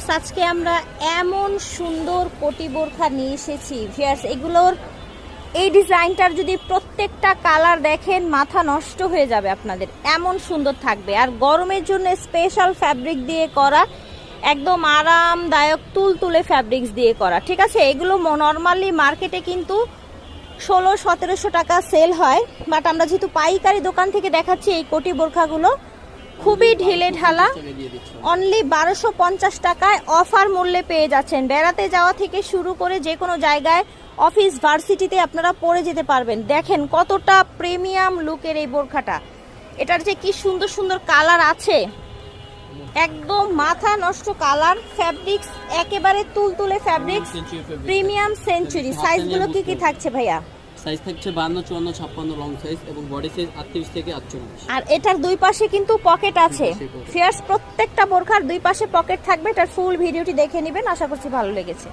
Viewers আজকে আমরা এমন সুন্দর কোটি বোরখা নিয়ে এসেছি ভিউয়ার্স, এগুলোর এই ডিজাইনটার যদি প্রত্যেকটা কালার দেখেন মাথা নষ্ট হয়ে যাবে আপনাদের, এমন সুন্দর থাকবে। আর গরমের জন্য স্পেশাল ফ্যাব্রিক দিয়ে করা, একদম আরামদায়ক তুলতুলে ফ্যাব্রিক্স দিয়ে করা, ঠিক আছে। এগুলো নর্মালি মার্কেটে কিন্তু 1600-1700 টাকা সেল হয়, বাট আমরা যেহেতু পাইকারি দোকান থেকে দেখাচ্ছি এই কোটি বোরখাগুলো খুবই ঢিলে ঢালা, অনলি 1250 টাকায় অফার মূল্যে পেয়ে যাচ্ছেন। বেড়াতে যাওয়া থেকে শুরু করে যে কোনো জায়গায়, অফিস ভার্সিটিতে আপনারা পরে যেতে পারবেন। দেখেন কতটা প্রিমিয়াম লুকের এই বোরখাটা, এটার যে কি সুন্দর সুন্দর কালার আছে, একদম মাথা নষ্ট কালার। ফ্যাব্রিক্স একেবারে তুলতুলে ফ্যাব্রিক্স, প্রিমিয়াম সেঞ্চুরি। সাইজগুলো কি কি থাকছে ভাইয়া? সাইজ থাকছে 52, 54, 56 লং সাইজ এবং বডি সাইজ 38 থেকে 48। আর এটার দুই পাশে কিন্তু পকেট আছে ফিয়ার্স, প্রত্যেকটা বোরখার দুই পাশে পকেট থাকবে। এটার ফুল ভিডিওটি দেখে নেবেন, আশা করছি ভালো লেগেছে।